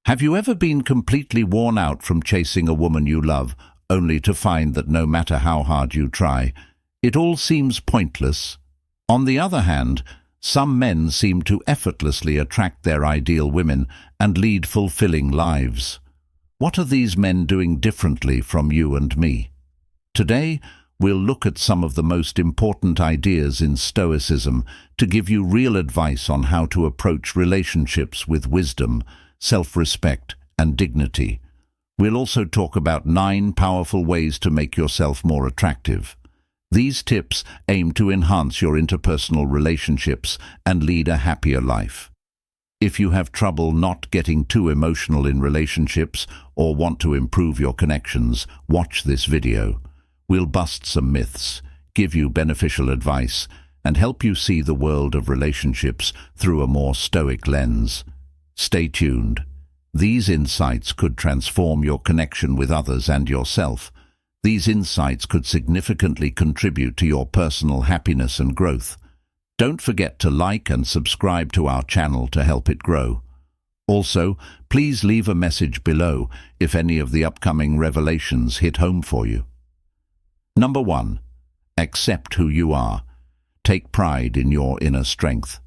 Have you ever been completely worn out from chasing a woman you love, only to find that no matter how hard you try, it all seems pointless? On the other hand, some men seem to effortlessly attract their ideal women and lead fulfilling lives. What are these men doing differently from you and me? Today, we'll look at some of the most important ideas in Stoicism to give you real advice on how to approach relationships with wisdom, self-respect, and dignity. We'll also talk about 9 powerful ways to make yourself more attractive. These tips aim to enhance your interpersonal relationships and lead a happier life. If you have trouble not getting too emotional in relationships or want to improve your connections, watch this video. We'll bust some myths, give you beneficial advice, and help you see the world of relationships through a more stoic lens. Stay tuned. These insights could transform your connection with others and yourself. These insights could significantly contribute to your personal happiness and growth. Don't forget to like and subscribe to our channel to help it grow. Also, please leave a message below if any of the upcoming revelations hit home for you. Number 1. Accept who you are. Take pride in your inner strength.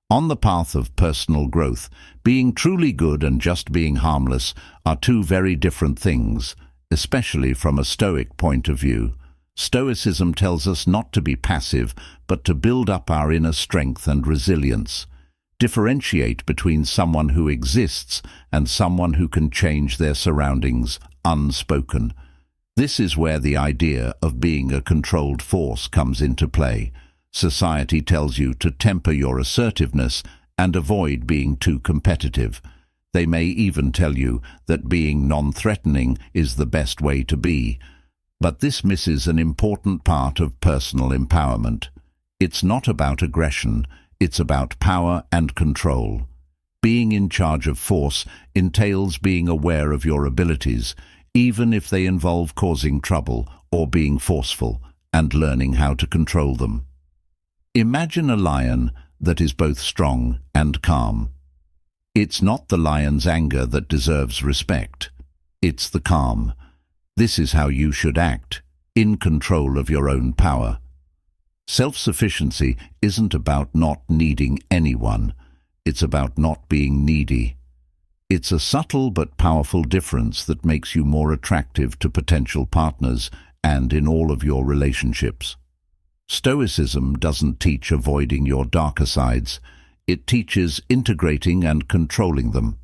On the path of personal growth, being truly good and just being harmless are two very different things, especially from a Stoic point of view. Stoicism tells us not to be passive, but to build up our inner strength and resilience. Differentiate between someone who exists and someone who can change their surroundings, unspoken. This is where the idea of being a controlled force comes into play. Society tells you to temper your assertiveness and avoid being too competitive. They may even tell you that being non-threatening is the best way to be. But this misses an important part of personal empowerment. It's not about aggression, it's about power and control. Being in charge of force entails being aware of your abilities, even if they involve causing trouble or being forceful, and learning how to control them. Imagine a lion that is both strong and calm. It's not the lion's anger that deserves respect. It's the calm. This is how you should act, in control of your own power. Self-sufficiency isn't about not needing anyone. It's about not being needy. It's a subtle but powerful difference that makes you more attractive to potential partners and in all of your relationships. Stoicism doesn't teach avoiding your darker sides. It teaches integrating and controlling them.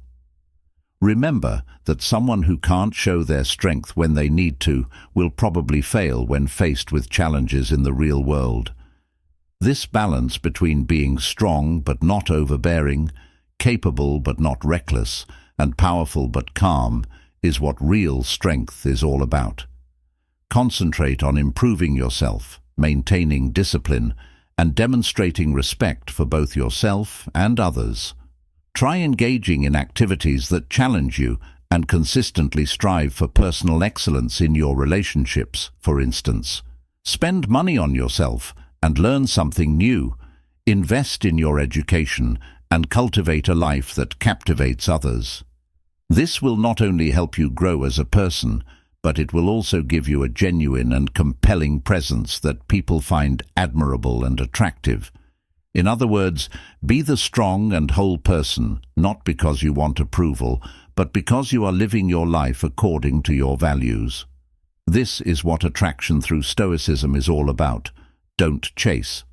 Remember that someone who can't show their strength when they need to will probably fail when faced with challenges in the real world. This balance between being strong but not overbearing, capable but not reckless, and powerful but calm is what real strength is all about. Concentrate on improving yourself, maintaining discipline, and demonstrating respect for both yourself and others. Try engaging in activities that challenge you and consistently strive for personal excellence in your relationships, for instance. Spend money on yourself and learn something new. Invest in your education and cultivate a life that captivates others. This will not only help you grow as a person, but it will also give you a genuine and compelling presence that people find admirable and attractive. In other words, be the strong and whole person, not because you want approval, but because you are living your life according to your values. This is what attraction through Stoicism is all about. Don't chase.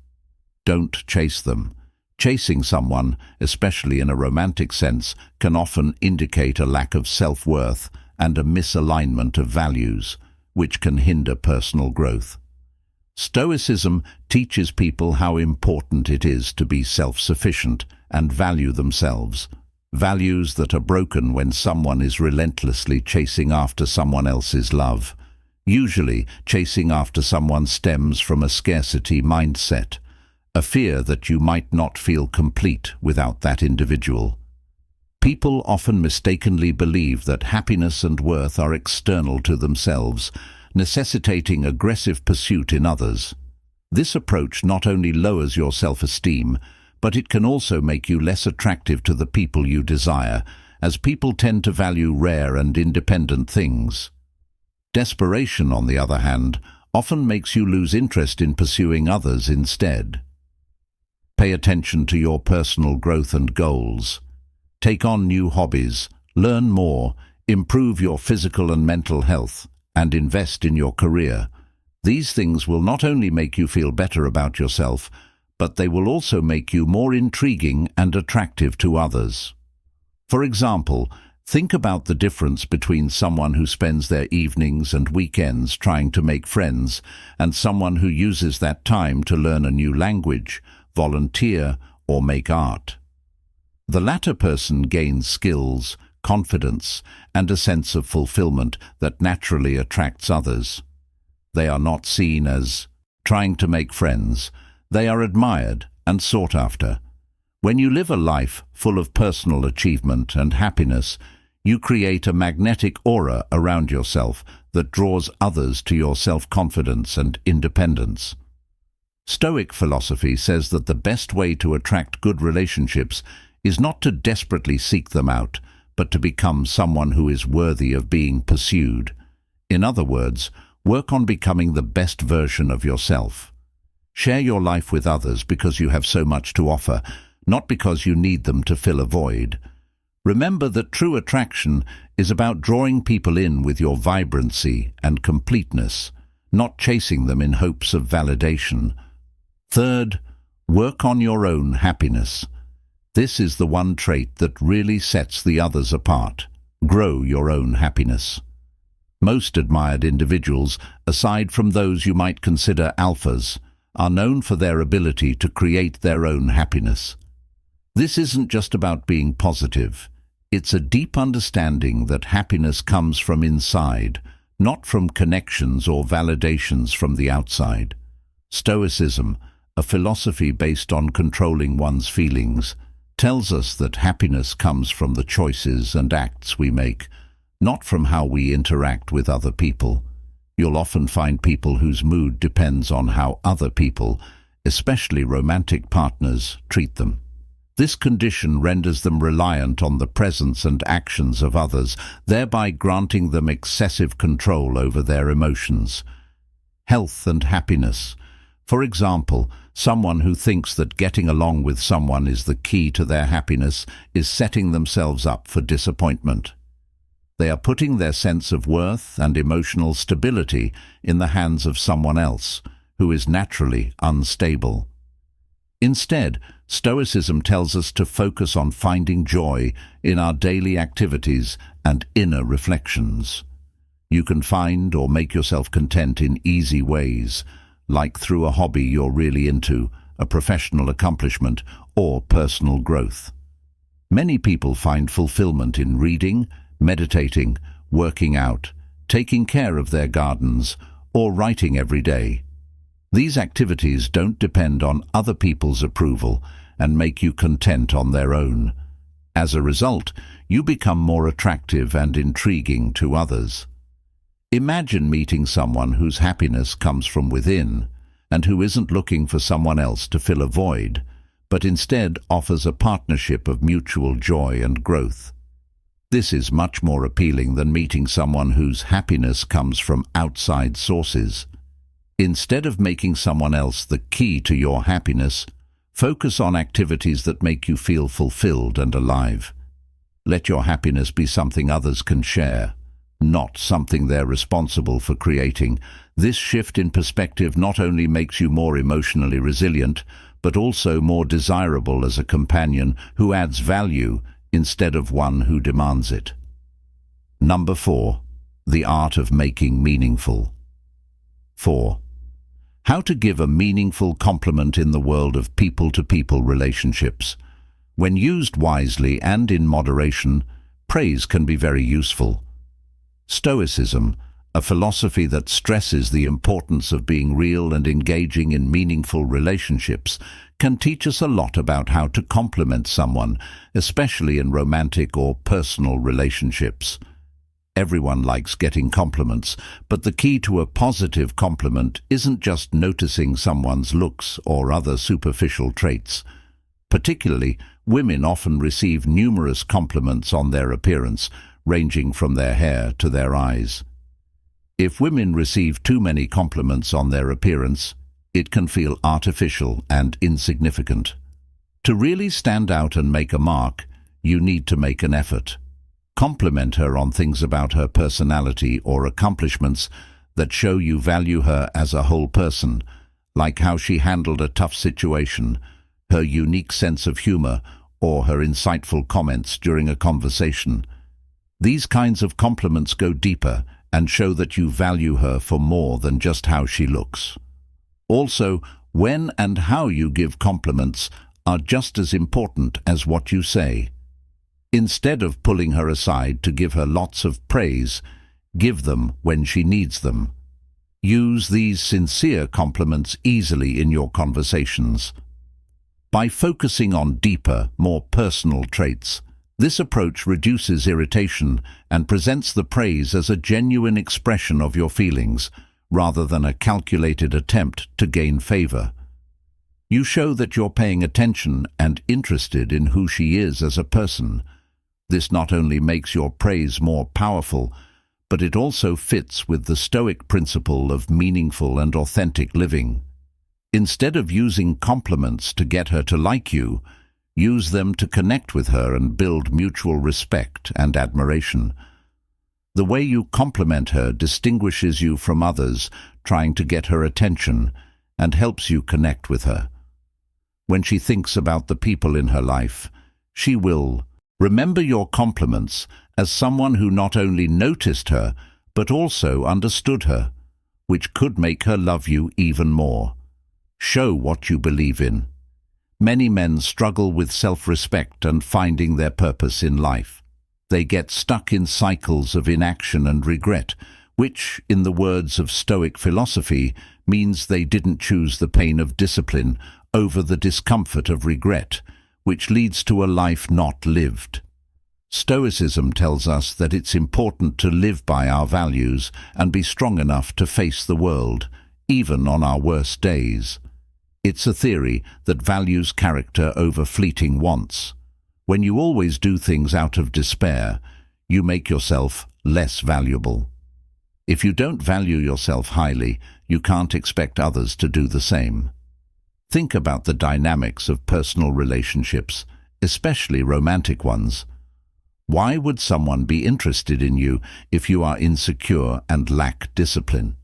Don't chase them. Chasing someone, especially in a romantic sense, can often indicate a lack of self-worth and a misalignment of values, which can hinder personal growth. Stoicism teaches people how important it is to be self-sufficient and value themselves, values that are broken when someone is relentlessly chasing after someone else's love. Usually, chasing after someone stems from a scarcity mindset, a fear that you might not feel complete without that individual. People often mistakenly believe that happiness and worth are external to themselves, necessitating aggressive pursuit in others. This approach not only lowers your self-esteem, but it can also make you less attractive to the people you desire, as people tend to value rare and independent things. Desperation, on the other hand, often makes you lose interest in pursuing others instead. Pay attention to your personal growth and goals. Take on new hobbies, learn more, improve your physical and mental health, and invest in your career. These things will not only make you feel better about yourself, but they will also make you more intriguing and attractive to others. For example, think about the difference between someone who spends their evenings and weekends trying to make friends and someone who uses that time to learn a new language, volunteer, or make art. The latter person gains skills, confidence, and a sense of fulfillment that naturally attracts others. They are not seen as trying to make friends. They are admired and sought after. When you live a life full of personal achievement and happiness, you create a magnetic aura around yourself that draws others to your self-confidence and independence. Stoic philosophy says that the best way to attract good relationships is not to desperately seek them out, but to become someone who is worthy of being pursued. In other words, work on becoming the best version of yourself. Share your life with others because you have so much to offer, not because you need them to fill a void. Remember that true attraction is about drawing people in with your vibrancy and completeness, not chasing them in hopes of validation. Third, work on your own happiness. This is the one trait that really sets the others apart. Grow your own happiness. Most admired individuals, aside from those you might consider alphas, are known for their ability to create their own happiness. This isn't just about being positive. It's a deep understanding that happiness comes from inside, not from connections or validations from the outside. Stoicism, a philosophy based on controlling one's feelings, tells us that happiness comes from the choices and acts we make, not from how we interact with other people. You'll often find people whose mood depends on how other people, especially romantic partners, treat them. This condition renders them reliant on the presence and actions of others, thereby granting them excessive control over their emotions. Health and happiness. For example, someone who thinks that getting along with someone is the key to their happiness is setting themselves up for disappointment. They are putting their sense of worth and emotional stability in the hands of someone else, who is naturally unstable. Instead, Stoicism tells us to focus on finding joy in our daily activities and inner reflections. You can find or make yourself content in easy ways, like through a hobby you're really into, a professional accomplishment, or personal growth. Many people find fulfillment in reading, meditating, working out, taking care of their gardens, or writing every day. These activities don't depend on other people's approval and make you content on their own. As a result, you become more attractive and intriguing to others. Imagine meeting someone whose happiness comes from within and who isn't looking for someone else to fill a void, but instead offers a partnership of mutual joy and growth. This is much more appealing than meeting someone whose happiness comes from outside sources. Instead of making someone else the key to your happiness, focus on activities that make you feel fulfilled and alive. Let your happiness be something others can share, not something they're responsible for creating. This shift in perspective not only makes you more emotionally resilient, but also more desirable as a companion who adds value instead of one who demands it. Number 4. The art of making meaningful. 4. How to give a meaningful compliment in the world of people-to-people relationships. When used wisely and in moderation, praise can be very useful. Stoicism, a philosophy that stresses the importance of being real and engaging in meaningful relationships, can teach us a lot about how to compliment someone, especially in romantic or personal relationships. Everyone likes getting compliments, but the key to a positive compliment isn't just noticing someone's looks or other superficial traits. Particularly Women often receive numerous compliments on their appearance, ranging from their hair to their eyes. If women receive too many compliments on their appearance, it can feel artificial and insignificant. To really stand out and make a mark, you need to make an effort. Compliment her on things about her personality or accomplishments that show you value her as a whole person, like how she handled a tough situation, her unique sense of humor, or her insightful comments during a conversation. These kinds of compliments go deeper and show that you value her for more than just how she looks. Also, when and how you give compliments are just as important as what you say. Instead of pulling her aside to give her lots of praise, give them when she needs them. Use these sincere compliments easily in your conversations. By focusing on deeper, more personal traits, this approach reduces irritation and presents the praise as a genuine expression of your feelings, rather than a calculated attempt to gain favor. You show that you're paying attention and interested in who she is as a person. This not only makes your praise more powerful, but it also fits with the Stoic principle of meaningful and authentic living. Instead of using compliments to get her to like you, use them to connect with her and build mutual respect and admiration. The way you compliment her distinguishes you from others trying to get her attention and helps you connect with her. When she thinks about the people in her life, she will remember your compliments as someone who not only noticed her, but also understood her, which could make her love you even more. Show what you believe in. Many men struggle with self-respect and finding their purpose in life. They get stuck in cycles of inaction and regret, which, in the words of Stoic philosophy, means they didn't choose the pain of discipline over the discomfort of regret, which leads to a life not lived. Stoicism tells us that it's important to live by our values and be strong enough to face the world, even on our worst days. It's a theory that values character over fleeting wants. When you always do things out of despair, you make yourself less valuable. If you don't value yourself highly, you can't expect others to do the same. Think about the dynamics of personal relationships, especially romantic ones. Why would someone be interested in you if you are insecure and lack discipline?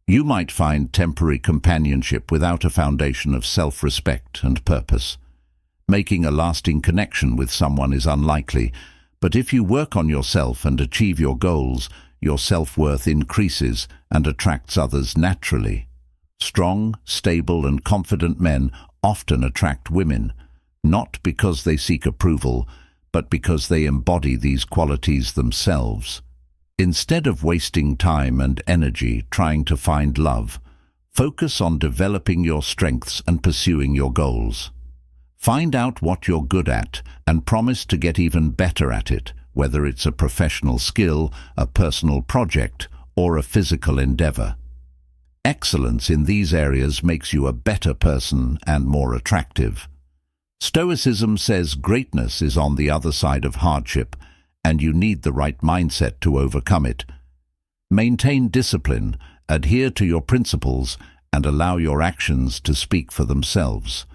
You might find temporary companionship without a foundation of self-respect and purpose. Making a lasting connection with someone is unlikely, but if you work on yourself and achieve your goals, your self-worth increases and attracts others naturally. Strong, stable, and confident men often attract women, not because they seek approval, but because they embody these qualities themselves. Instead of wasting time and energy trying to find love, focus on developing your strengths and pursuing your goals. Find out what you're good at and promise to get even better at it, whether it's a professional skill, a personal project, or a physical endeavor. Excellence in these areas makes you a better person and more attractive. Stoicism says greatness is on the other side of hardship, and you need the right mindset to overcome it. Maintain discipline, adhere to your principles, and allow your actions to speak for themselves.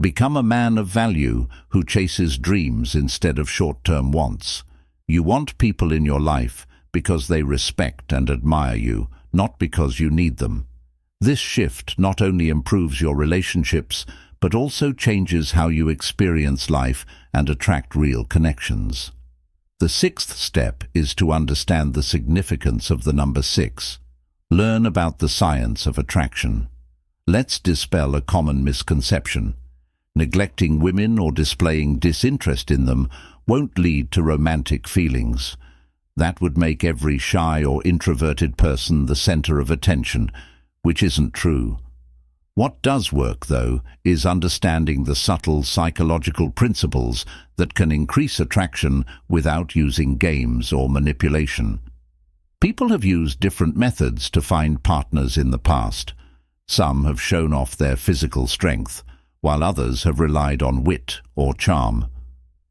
Become a man of value who chases dreams instead of short-term wants. You want people in your life because they respect and admire you, not because you need them. This shift not only improves your relationships, but also changes how you experience life and attract real connections. The sixth step is to understand the significance of the number 6. Learn about the science of attraction. Let's dispel a common misconception. Neglecting women or displaying disinterest in them won't lead to romantic feelings. That would make every shy or introverted person the center of attention, which isn't true. What does work, though, is understanding the subtle psychological principles that can increase attraction without using games or manipulation. People have used different methods to find partners in the past. Some have shown off their physical strength, while others have relied on wit or charm.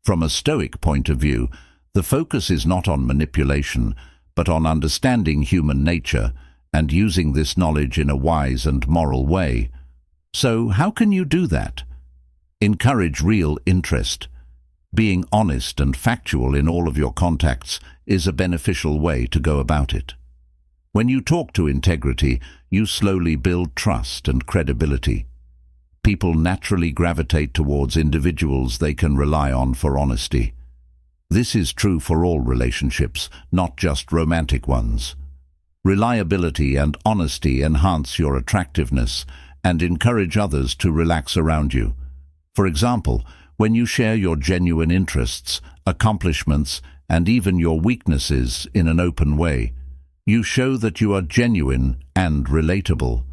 From a Stoic point of view, the focus is not on manipulation, but on understanding human nature and using this knowledge in a wise and moral way. So, how can you do that? Encourage real interest. Being honest and factual in all of your contacts is a beneficial way to go about it. When you talk to integrity, you slowly build trust and credibility. People naturally gravitate towards individuals they can rely on for honesty. This is true for all relationships, not just romantic ones. Reliability and honesty enhance your attractiveness and encourage others to relax around you. For example, when you share your genuine interests, accomplishments, and even your weaknesses in an open way, you show that you are genuine and relatable.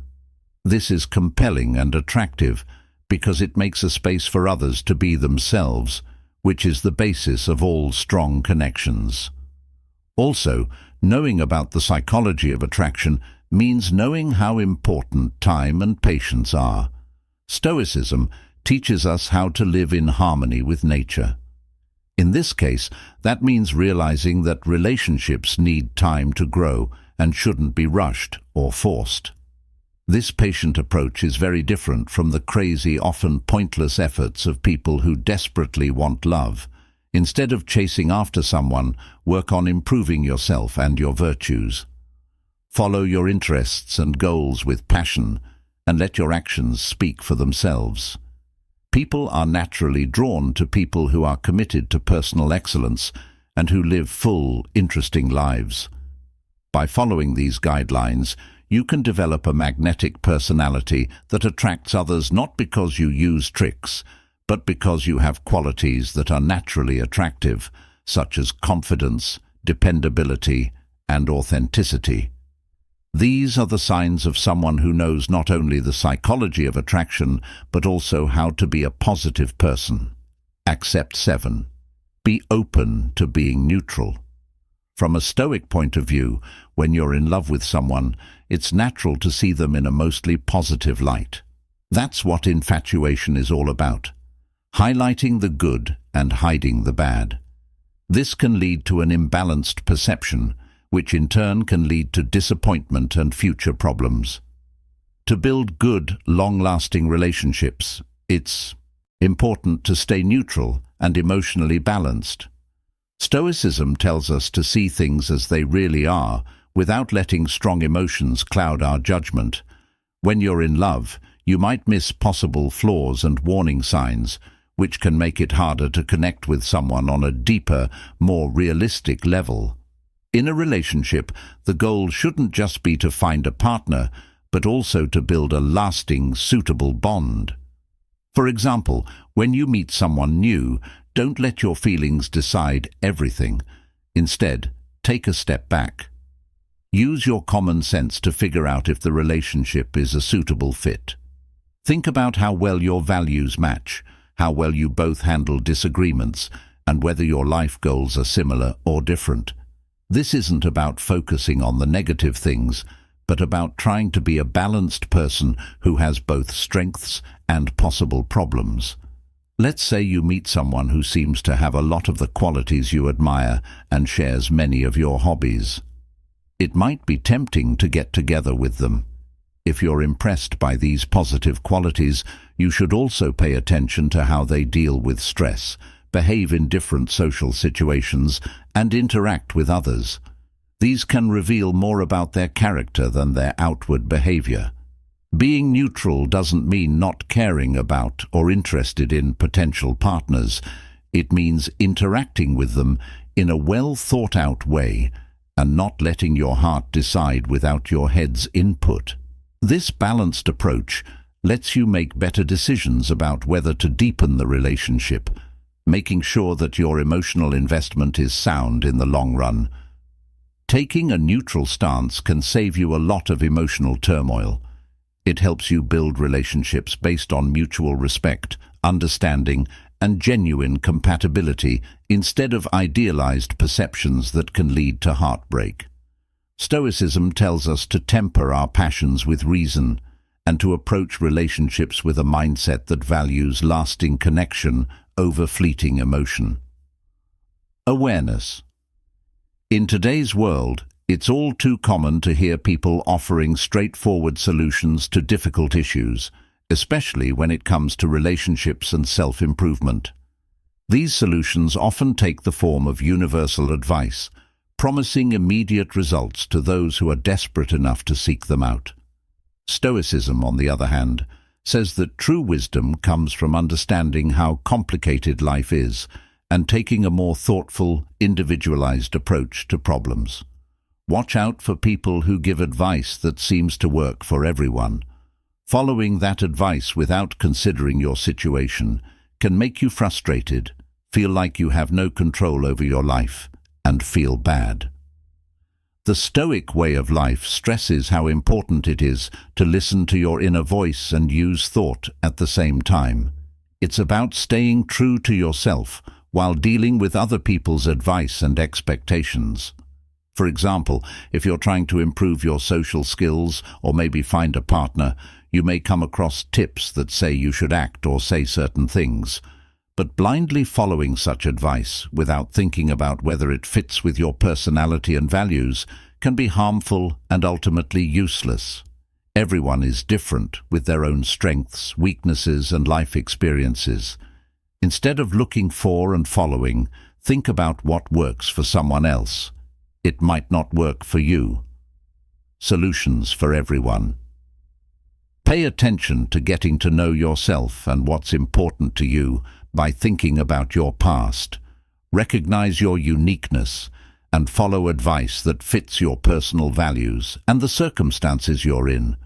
This is compelling and attractive because it makes a space for others to be themselves, which is the basis of all strong connections. Also, knowing about the psychology of attraction means knowing how important time and patience are. Stoicism teaches us how to live in harmony with nature. In this case, that means realizing that relationships need time to grow and shouldn't be rushed or forced. This patient approach is very different from the crazy, often pointless efforts of people who desperately want love. Instead of chasing after someone, work on improving yourself and your virtues. Follow your interests and goals with passion, and let your actions speak for themselves. People are naturally drawn to people who are committed to personal excellence and who live full, interesting lives. By following these guidelines, you can develop a magnetic personality that attracts others not because you use tricks, but because you have qualities that are naturally attractive, such as confidence, dependability, and authenticity. These are the signs of someone who knows not only the psychology of attraction, but also how to be a positive person. Accept 7. Be open to being neutral. From a Stoic point of view, when you're in love with someone, it's natural to see them in a mostly positive light. That's what infatuation is all about, highlighting the good and hiding the bad. This can lead to an imbalanced perception, which in turn can lead to disappointment and future problems. To build good, long-lasting relationships, it's important to stay neutral and emotionally balanced. Stoicism tells us to see things as they really are, without letting strong emotions cloud our judgment. When you're in love, you might miss possible flaws and warning signs, which can make it harder to connect with someone on a deeper, more realistic level. In a relationship, the goal shouldn't just be to find a partner, but also to build a lasting, suitable bond. For example, when you meet someone new, don't let your feelings decide everything. Instead, take a step back. Use your common sense to figure out if the relationship is a suitable fit. Think about how well your values match, how well you both handle disagreements, and whether your life goals are similar or different. This isn't about focusing on the negative things, but about trying to be a balanced person who has both strengths and possible problems. Let's say you meet someone who seems to have a lot of the qualities you admire and shares many of your hobbies. It might be tempting to get together with them. If you're impressed by these positive qualities, you should also pay attention to how they deal with stress, behave in different social situations, and interact with others. These can reveal more about their character than their outward behavior. Being neutral doesn't mean not caring about or interested in potential partners. It means interacting with them in a well-thought-out way and not letting your heart decide without your head's input. This balanced approach lets you make better decisions about whether to deepen the relationship, making sure that your emotional investment is sound in the long run. Taking a neutral stance can save you a lot of emotional turmoil. It helps you build relationships based on mutual respect, understanding, and genuine compatibility instead of idealized perceptions that can lead to heartbreak. Stoicism tells us to temper our passions with reason and to approach relationships with a mindset that values lasting connection over fleeting emotion. Awareness. In today's world, it's all too common to hear people offering straightforward solutions to difficult issues, especially when it comes to relationships and self-improvement. These solutions often take the form of universal advice, promising immediate results to those who are desperate enough to seek them out. Stoicism, on the other hand, says that true wisdom comes from understanding how complicated life is and taking a more thoughtful, individualized approach to problems. Watch out for people who give advice that seems to work for everyone. Following that advice without considering your situation can make you frustrated, feel like you have no control over your life, and feel bad. The Stoic way of life stresses how important it is to listen to your inner voice and use thought at the same time. It's about staying true to yourself while dealing with other people's advice and expectations. For example, if you're trying to improve your social skills or maybe find a partner, you may come across tips that say you should act or say certain things. But blindly following such advice without thinking about whether it fits with your personality and values can be harmful and ultimately useless. Everyone is different with their own strengths, weaknesses, and life experiences. Instead of looking for and following, think about what works for someone else. It might not work for you. Solutions for everyone. Pay attention to getting to know yourself and what's important to you by thinking about your past. Recognize your uniqueness and follow advice that fits your personal values and the circumstances you're in.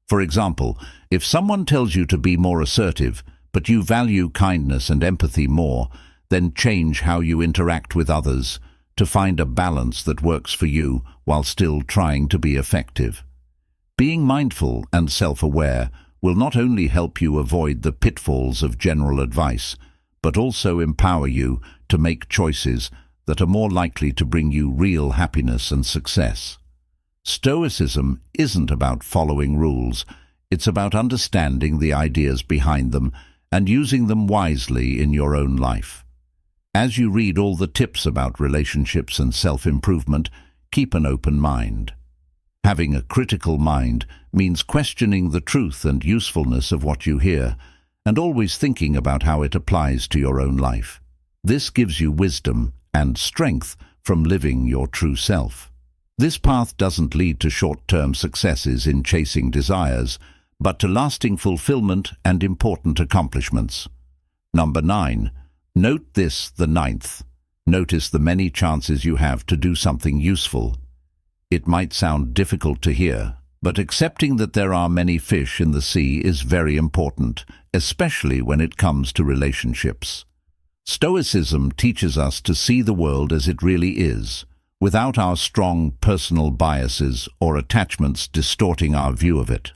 For example, if someone tells you to be more assertive, but you value kindness and empathy more, then change how you interact with others to find a balance that works for you while still trying to be effective. Being mindful and self-aware will not only help you avoid the pitfalls of general advice, but also empower you to make choices that are more likely to bring you real happiness and success. Stoicism isn't about following rules, it's about understanding the ideas behind them and using them wisely in your own life. As you read all the tips about relationships and self-improvement, keep an open mind. Having a critical mind means questioning the truth and usefulness of what you hear, and always thinking about how it applies to your own life. This gives you wisdom and strength from living your true self. This path doesn't lead to short-term successes in chasing desires, but to lasting fulfillment and important accomplishments. Number 9. Note this, the 9th. Notice the many chances you have to do something useful. It might sound difficult to hear, but accepting that there are many fish in the sea is very important, especially when it comes to relationships. Stoicism teaches us to see the world as it really is, without our strong personal biases or attachments distorting our view of it.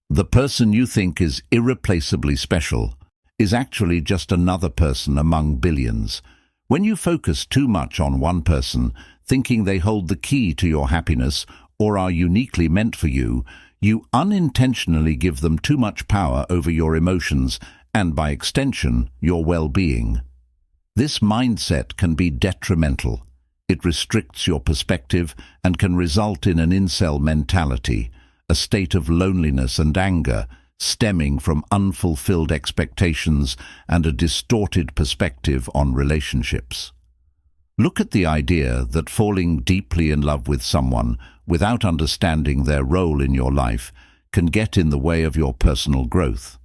The person you think is irreplaceably special is actually just another person among billions. When you focus too much on one person, thinking they hold the key to your happiness or are uniquely meant for you, you unintentionally give them too much power over your emotions and, by extension, your well-being. This mindset can be detrimental. It restricts your perspective and can result in an incel mentality, a state of loneliness and anger stemming from unfulfilled expectations and a distorted perspective on relationships. Look at the idea that falling deeply in love with someone without understanding their role in your life can get in the way of your personal growth.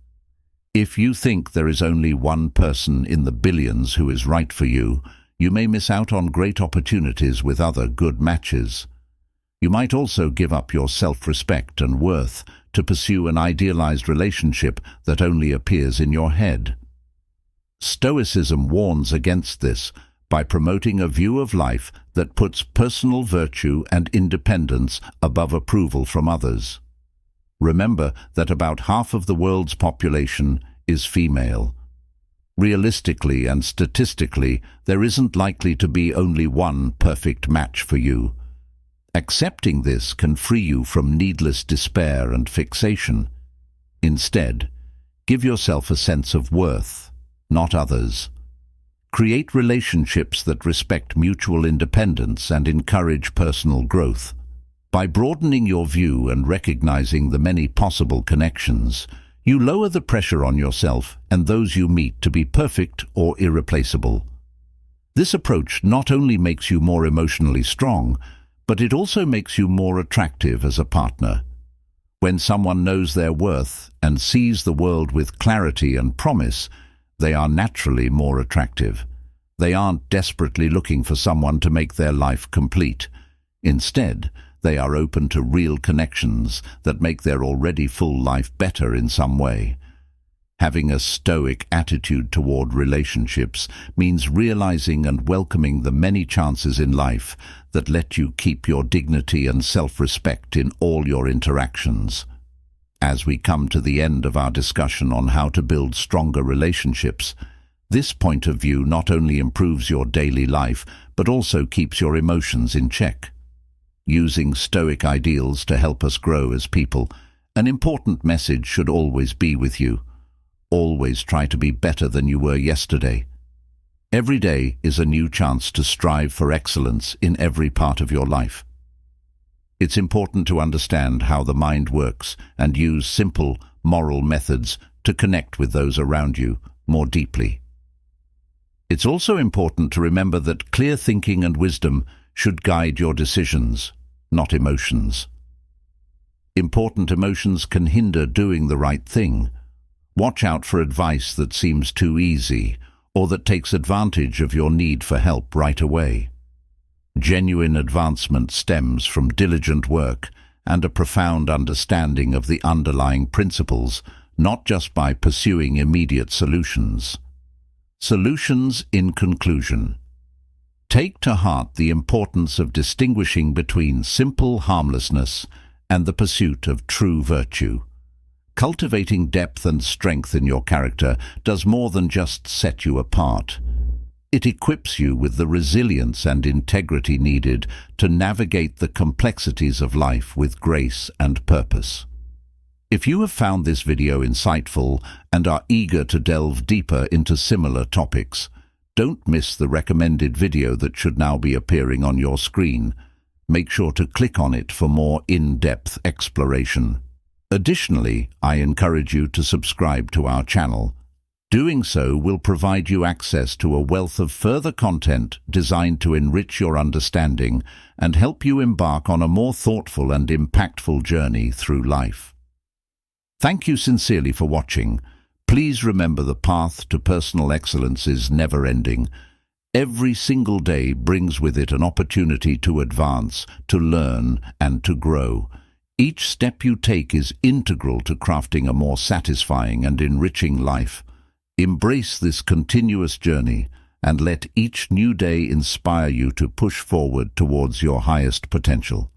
If you think there is only one person in the billions who is right for you, you may miss out on great opportunities with other good matches. You might also give up your self-respect and worth to pursue an idealized relationship that only appears in your head. Stoicism warns against this by promoting a view of life that puts personal virtue and independence above approval from others. Remember that about half of the world's population is female. Realistically and statistically, there isn't likely to be only one perfect match for you. Accepting this can free you from needless despair and fixation. Instead, give yourself a sense of worth, not others. Create relationships that respect mutual independence and encourage personal growth. By broadening your view and recognizing the many possible connections, you lower the pressure on yourself and those you meet to be perfect or irreplaceable. This approach not only makes you more emotionally strong, but it also makes you more attractive as a partner. When someone knows their worth and sees the world with clarity and promise, they are naturally more attractive. They aren't desperately looking for someone to make their life complete. Instead, they are open to real connections that make their already full life better in some way. Having a stoic attitude toward relationships means realizing and welcoming the many chances in life that let you keep your dignity and self-respect in all your interactions. As we come to the end of our discussion on how to build stronger relationships, this point of view not only improves your daily life, but also keeps your emotions in check. Using Stoic ideals to help us grow as people, an important message should always be with you. Always try to be better than you were yesterday. Every day is a new chance to strive for excellence in every part of your life. It's important to understand how the mind works and use simple, moral methods to connect with those around you more deeply. It's also important to remember that clear thinking and wisdom should guide your decisions, not emotions. Important emotions can hinder doing the right thing. Watch out for advice that seems too easy or that takes advantage of your need for help right away. Genuine advancement stems from diligent work and a profound understanding of the underlying principles, not just by pursuing immediate solutions. Solutions in conclusion. Take to heart the importance of distinguishing between simple harmlessness and the pursuit of true virtue. Cultivating depth and strength in your character does more than just set you apart. It equips you with the resilience and integrity needed to navigate the complexities of life with grace and purpose. If you have found this video insightful and are eager to delve deeper into similar topics, don't miss the recommended video that should now be appearing on your screen. Make sure to click on it for more in-depth exploration. Additionally, I encourage you to subscribe to our channel. Doing so will provide you access to a wealth of further content designed to enrich your understanding and help you embark on a more thoughtful and impactful journey through life. Thank you sincerely for watching. Please remember the path to personal excellence is never-ending. Every single day brings with it an opportunity to advance, to learn, and to grow. Each step you take is integral to crafting a more satisfying and enriching life. Embrace this continuous journey and let each new day inspire you to push forward towards your highest potential.